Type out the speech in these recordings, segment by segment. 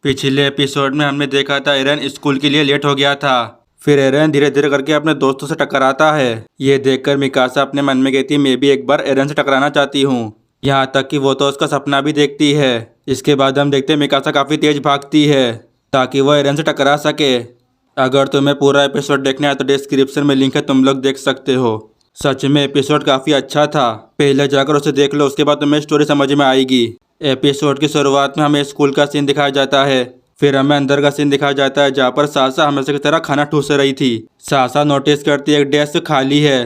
पिछले एपिसोड में हमने देखा था एरन स्कूल के लिए लेट हो गया था। फिर एरन धीरे धीरे करके अपने दोस्तों से टकराता है। ये देखकर मिकासा अपने मन में कहती है मैं भी एक बार एरन से टकराना चाहती हूँ। यहाँ तक कि वो तो उसका सपना भी देखती है। इसके बाद हम देखते हैं मिकासा काफ़ी तेज भागती है ताकि वो एरन से टकरा सके। अगर तुम्हें पूरा एपिसोड देखना है तो डिस्क्रिप्शन में लिंक है, तुम लोग देख सकते हो। सच में एपिसोड काफ़ी अच्छा था, पहले जाकर उसे देख लो, उसके बाद तुम्हें स्टोरी समझ में आएगी। एपिसोड की शुरुआत में हमें स्कूल का सीन दिखाया जाता है। फिर हमें अंदर का सीन दिखाया जाता है जहाँ पर सासा हमेशा की तरह खाना ठूस रही थी। सासा नोटिस करती है एक डेस्क खाली है।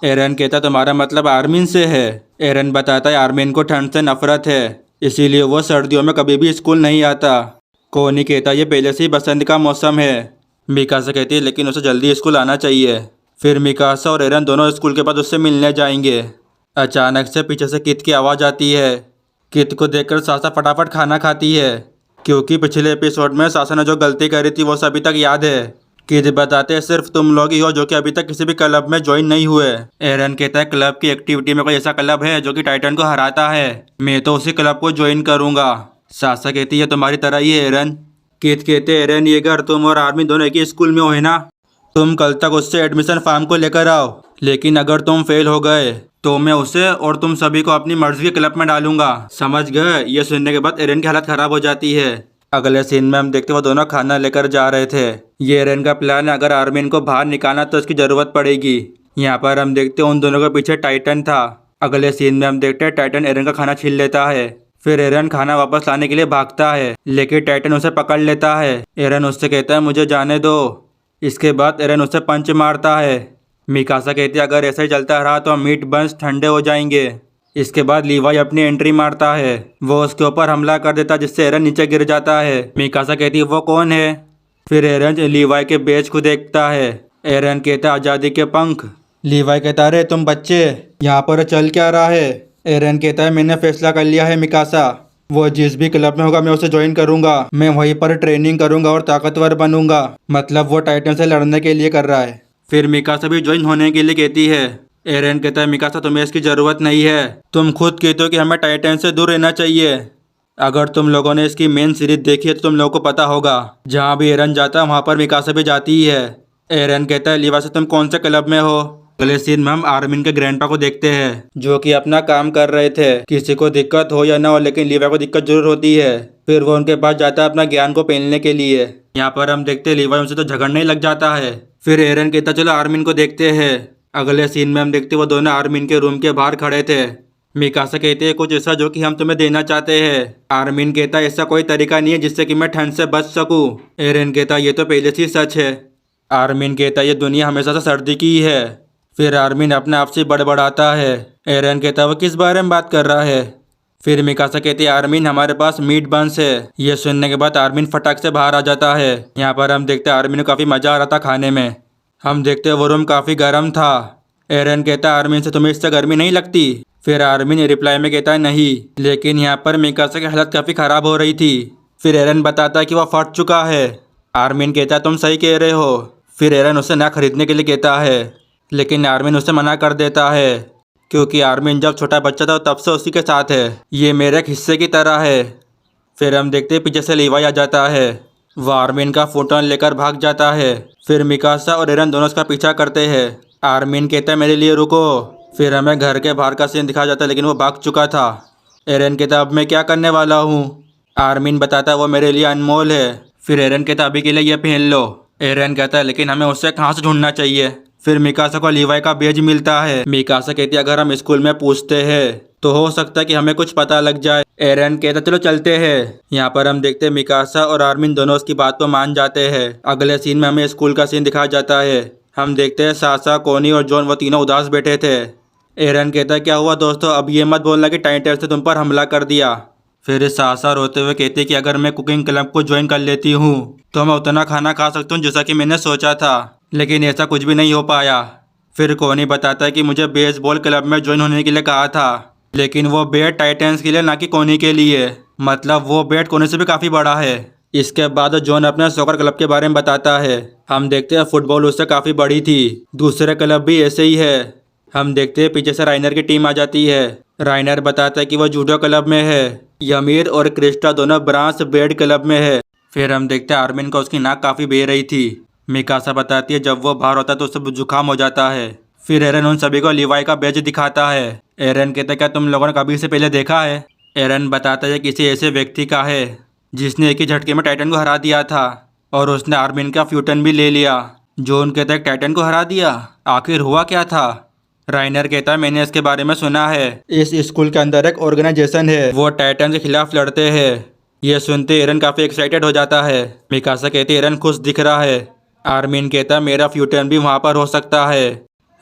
एरन कहता तुम्हारा मतलब आर्मिन से है। एरन बताता है आर्मिन को ठंड से नफरत है, इसीलिए वो सर्दियों में कभी भी स्कूल नहीं आता। कोनी कहता ये पहले से ही बसंत का मौसम है। मिकासा कहती है लेकिन उसे जल्दी स्कूल आना चाहिए। फिर मिकासा और एरन दोनों स्कूल के बाद उससे मिलने जाएंगे। अचानक से पीछे से कित की आवाज़ आती है। कित को देखकर सासा फटाफट खाना खाती है, क्योंकि पिछले एपिसोड में सासा ने जो गलती करी थी वो उसे अभी तक याद है। कित बताते हैं सिर्फ तुम लोग ही हो जो कि अभी तक किसी भी क्लब में ज्वाइन नहीं हुए। एरन कहता है क्लब की एक्टिविटी में कोई ऐसा क्लब है जो कि टाइटन को हराता है, मैं तो उसी क्लब को ज्वाइन करूंगा। सासा कहती है तुम्हारी तरह ही है एरन। कित कहते एरन ये घर तुम और आर्मी दोनों एक ही स्कूल में हो है ना, तुम कल तक उससे एडमिशन फॉर्म को लेकर आओ, लेकिन अगर तुम फेल हो गए तो मैं उसे और तुम सभी को अपनी मर्जी के क्लब में डालूंगा, समझ गए। ये सुनने के बाद एरन की हालत खराब हो जाती है। अगले सीन में हम देखते वो दोनों खाना लेकर जा रहे थे। ये एरन का प्लान है, अगर आर्मिन को बाहर निकालना तो उसकी जरूरत पड़ेगी। यहाँ पर हम देखते उन दोनों के पीछे टाइटन था। अगले सीन में हम देखते हैं टाइटन एरन का खाना छीन लेता है। फिर एरन खाना वापस लाने के लिए भागता है, लेकिन टाइटन उसे पकड़ लेता है। एरन उससे कहता है मुझे जाने दो। इसके बाद एरन उसे पंच मारता है। मिकासा कहती है अगर ऐसा ही चलता रहा तो मीट बंस ठंडे हो जाएंगे। इसके बाद लीवाई अपनी एंट्री मारता है, वो उसके ऊपर हमला कर देता जिससे एरन नीचे गिर जाता है। मिकासा कहती है वो कौन है। फिर एरन लीवाई के बेच को देखता है। एरन कहता आज़ादी के पंख। लीवाई कहता अरे तुम बच्चे यहाँ पर चल क्या रहा है। एरन कहता है मैंने फैसला कर लिया है मिकासा, वो जिस भी क्लब में होगा मैं उसे ज्वाइन करूंगा, मैं वहीं पर ट्रेनिंग करूंगा और ताकतवर बनूंगा। मतलब वो टाइटन से लड़ने के लिए कर रहा है। फिर मिकासा भी ज्वाइन होने के लिए कहती है। एरन कहता है मिकासा तुम्हें इसकी ज़रूरत नहीं है, तुम खुद कहते हो कि हमें टाइटन से दूर रहना चाहिए। अगर तुम लोगों ने इसकी मेन सीरीज देखी है तो तुम लोगों को पता होगा जहाँ भी एरन जाता है वहाँ पर मिकासा भी जाती ही है। एरन कहता है लीवा से तुम कौन से क्लब में हो। अगले सीन में हम आर्मिन के ग्रैंडपा को देखते हैं जो कि अपना काम कर रहे थे। किसी को दिक्कत हो या ना हो लेकिन लीवा को दिक्कत जरूर होती है। फिर वो उनके पास जाता है अपना ज्ञान को पहनने के लिए। यहाँ पर हम देखते हैं लीवा उनसे तो झगड़ने ही लग जाता है। फिर एरन कहता चलो आर्मिन को देखते हैं। अगले सीन में हम देखते वो दोनों आर्मिन के रूम के बाहर खड़े थे। मिकासा कहते हैं कुछ ऐसा जो कि हम तुम्हें देना चाहते हैं। आर्मिन कहता ऐसा कोई तरीका नहीं है जिससे कि मैं ठंड से बच सकूं। एरन कहता ये तो पहले से ही सच है। आर्मिन कहता ये दुनिया हमेशा से सर्दी की ही है। फिर आर्मिन अपने आप से बड़बड़ाता है। एरन कहता वो किस बारे में बात कर रहा है। फिर मिकासा कहती है आर्मिन हमारे पास मीट बंस है। ये सुनने के बाद आर्मिन फटाक से बाहर आ जाता है। यहाँ पर हम देखते हैं आर्मिन को काफ़ी मज़ा आ रहा था खाने में। हम देखते हैं वो रूम काफ़ी गर्म था। एरन कहता है आर्मिन से तुम्हें इससे गर्मी नहीं लगती। फिर आर्मिन रिप्लाई में कहता है नहीं, लेकिन यहाँ पर मिकासा की हालत काफ़ी ख़राब हो रही थी। फिर एरन बताता है कि वह फट चुका है। आर्मिन कहता है तुम सही कह रहे हो। फिर एरन उसे ना खरीदने के लिए कहता है, लेकिन आर्मिन उसे मना कर देता है क्योंकि आर्मिन जब छोटा बच्चा था तब से उसी के साथ है, ये मेरे एक हिस्से की तरह है। फिर हम देखते हैं पीछे से लीवाई आ जाता है। वह आर्मिन का फोटोन लेकर भाग जाता है। फिर मिकासा और एरन दोनों उसका पीछा करते हैं। आर्मिन कहता है मेरे लिए रुको। फिर हमें घर के बाहर का सीन दिखाया जाता है लेकिन वो भाग चुका था। एरन कहता अब मैं क्या करने वाला हूँ। आर्मिन बताता है वो मेरे लिए अनमोल है। फिर एरन कहता अभी के लिए ये पहन लो। एरन कहता है लेकिन हमें उससे कहाँ से ढूंढना चाहिए। फिर मिकासा को लीवाई का बेज मिलता है। मिकासा कहती है अगर हम स्कूल में पूछते हैं तो हो सकता है कि हमें कुछ पता लग जाए। एरन कहता चलो चलते हैं। यहाँ पर हम देखते हैं मिकासा और आर्मिन दोनों उसकी बात को मान जाते हैं। अगले सीन में हमें स्कूल का सीन दिखाया जाता है। हम देखते हैं सासा, कोनी और जॉन वो तीनों उदास बैठे थे। एरन कहता है क्या हुआ दोस्तों, अब ये मत बोलना कि टाइटन से तुम पर हमला कर दिया। फिर सासा रोते हुए कहती है कि अगर मैं कुकिंग क्लब को ज्वाइन कर लेती हूँ तो मैं उतना खाना खा सकता हूँ जैसा कि मैंने सोचा था, लेकिन ऐसा कुछ भी नहीं हो पाया। फिर कोनी बताता है कि मुझे बेसबॉल क्लब में ज्वाइन होने के लिए कहा था, लेकिन वो बैट टाइटन्स के लिए ना कि कोनी के लिए, मतलब वो बैट कोनी से भी काफ़ी बड़ा है। इसके बाद जॉन अपने सॉकर क्लब के बारे में बताता है। हम देखते हैं फुटबॉल उससे काफ़ी बड़ी थी, दूसरे क्लब भी ऐसे ही है। हम देखते हैं पीछे से राइनर की टीम आ जाती है। राइनर बताता है कि वो जूडो क्लब में है। यमीर और क्रिस्टा दोनों ब्रांस बेड क्लब में है। फिर हम देखते हैं आर्मिन को उसकी नाक काफ़ी बह रही थी। मिकासा बताती है जब वो बाहर होता है तो उसे जुकाम हो जाता है। फिर एरन उन सभी को लिवाई का बैज दिखाता है। एरन कहता है क्या तुम लोगों ने कभी इसे पहले देखा है? एरन बताता है किसी ऐसे व्यक्ति का है जिसने एक ही झटके में टाइटन को हरा दिया था और उसने आर्मिन का फ्यूटन भी ले लिया। जॉन कहता है टाइटन को हरा दिया, आखिर हुआ क्या था? राइनर कहता है मैंने इसके बारे में सुना है, इस स्कूल के अंदर एक ऑर्गेनाइजेशन है, वो टाइटन के खिलाफ लड़ते हैं। ये सुनते एरन काफ़ी एक्साइटेड हो जाता है। मिकासा कहती है एरन खुश दिख रहा है। आर्मिन कहता है मेरा फ्यूटन भी वहाँ पर हो सकता है।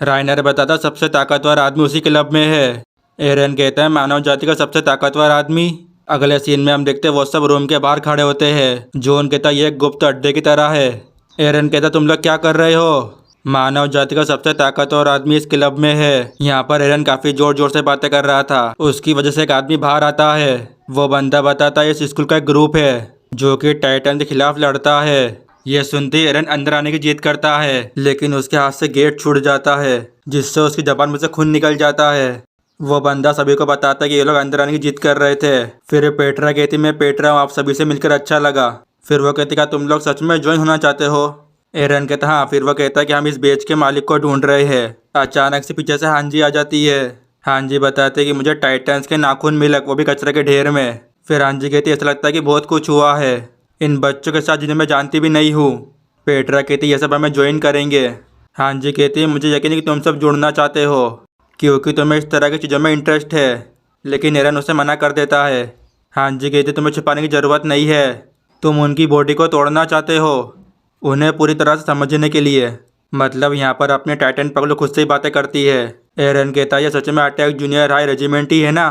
राइनर बताता सबसे ताकतवर आदमी उसी क्लब में है। एरन कहता है मानव जाति का सबसे ताकतवर आदमी। अगले सीन में हम देखते हैं वो सब रूम के बाहर खड़े होते हैं। जॉन कहता है ये एक गुप्त अड्डे की तरह है। एरन कहता तुम लोग क्या कर रहे हो? मानव जाति का सबसे ताकतवर आदमी इस क्लब में है। यहाँ पर एरन काफी जोर जोर से बातें कर रहा था, उसकी वजह से एक आदमी बाहर आता है। वो बंदा बताता है इस स्कूल का एक ग्रुप है जो कि टाइटन के खिलाफ लड़ता है। यह सुनते ही एरन अंदर आने की जिद करता है, लेकिन उसके हाथ से गेट छूट जाता है जिससे उसकी जबान में से खून निकल जाता है। वो बंदा सभी को बताता है कि ये लोग अंदर आने की जिद कर रहे थे। फिर पेट्रा कहती मैं पेट्रा हूँ, आप सभी से मिलकर अच्छा लगा। फिर वो कहती क्या तुम लोग सच में ज्वाइन होना चाहते हो? एरन कहता हाँ। फिर वो कहता है कि हम इस बेच के मालिक को ढूंढ रहे हैं। अचानक से पीछे से हांजी आ जाती है। हांजी बताते हैं कि मुझे टाइटन्स के नाखून मिले, वो भी कचरे के ढेर में। फिर हांजी कहती है ऐसा लगता है कि बहुत कुछ हुआ है इन बच्चों के साथ जिन्हें मैं जानती भी नहीं हूँ। पेट्रा कहती है ये सब हमें ज्वाइन करेंगे। हांजी कहती है मुझे यकीन है कि तुम सब जुड़ना चाहते हो क्योंकि तुम्हें इस तरह की चीज़ों में इंटरेस्ट है, लेकिन एरन उसे मना कर देता है। हांजी कहती है तुम्हें छुपाने की ज़रूरत नहीं है, तुम उनकी बॉडी को तोड़ना चाहते हो उन्हें पूरी तरह से समझने के लिए। मतलब यहाँ पर अपने टाइटन पगलू खुद से ही बातें करती है। एरन कहता है ये सच में अटैक जूनियर हाई रेजिमेंट ही है ना?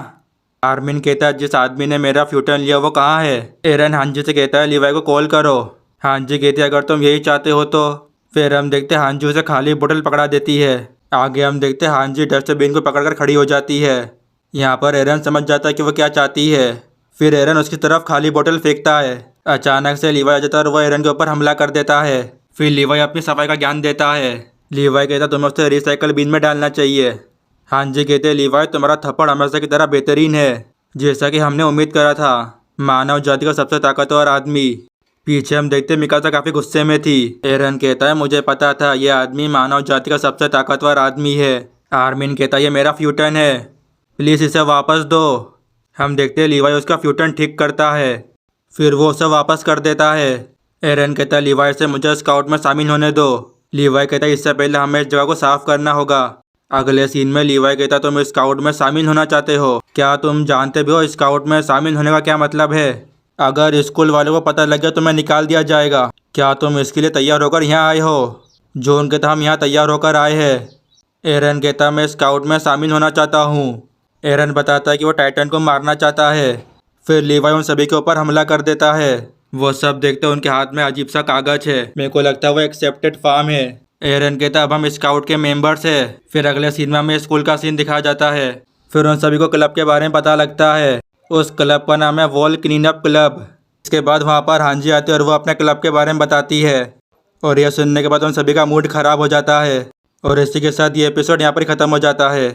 आर्मिन कहता है जिस आदमी ने मेरा फ्यूटन लिया वो कहाँ है? एरन हांजी से कहता है लिवाई को कॉल करो। हांजी कहती है अगर तुम यही चाहते हो तो। फिर हम देखते हैं हांजी उसे खाली बोतल पकड़ा देती है। आगे हम देखते हैं हांजी डस्टबिन को पकड़कर खड़ी हो जाती है। यहाँ पर एरन समझ जाता है कि वो क्या चाहती है। फिर एरन उसकी तरफ खाली बोतल फेंकता है। अचानक से लिवाई आ जाता है और वो एरन के ऊपर हमला कर देता है। फिर लिवाई अपनी सफाई का ज्ञान देता है। लिवाई कहता तुम्हें उसे रिसाइकल बिन में डालना चाहिए। हांजी कहते लिवाई तुम्हारा थप्पड़ हमेशा की तरह बेहतरीन है, जैसा कि हमने उम्मीद करा था, मानव जाति का सबसे ताकतवर आदमी। पीछे हम देखते मिकासा काफी गुस्से में थी। एरन कहता है मुझे पता था ये आदमी मानव जाति का सबसे ताकतवर आदमी है। आर्मिन कहता है ये मेरा फ्यूटन है, प्लीज़ इसे वापस दो। हम देखते हैं लिवाई उसका फ्यूटन ठीक करता है, फिर वो उसे वापस कर देता है। एरन कहता है लिवाई से मुझे स्काउट में शामिल होने दो। लिवाई कहता है इससे पहले हमें इस जगह को साफ करना होगा। अगले सीन में लिवाई कहता तुम स्काउट में शामिल होना चाहते हो, क्या तुम जानते भी हो स्काउट में शामिल होने का क्या मतलब है? अगर स्कूल वालों को पता लग गया तो मैं निकाल दिया जाएगा। क्या तुम इसके लिए तैयार होकर यहाँ आए हो? जॉन कहता हम यहाँ तैयार होकर आए हैं। एरन कहता मैं स्काउट में शामिल होना चाहता हूँ। एरन बताता है कि वो टाइटन को मारना चाहता है। फिर लिवाई उन सभी के ऊपर हमला कर देता है। वो सब देखते उनके हाथ में अजीब सा कागज है, मेरे को लगता है वो एक्सेप्टेड फार्म है। एरन कहता अब हम स्काउट के मेंबर्स हैं। फिर अगले सीन में हमें स्कूल का सीन दिखाया जाता है। फिर उन सभी को क्लब के बारे में पता लगता है। उस क्लब का नाम है वॉल क्लीन अप क्लब। इसके बाद वहाँ पर हांजी आती है और वो अपने क्लब के बारे में बताती है और यह सुनने के बाद उन सभी का मूड खराब हो जाता है। और इसी के साथ ये एपिसोड यहाँ पर ख़त्म हो जाता है।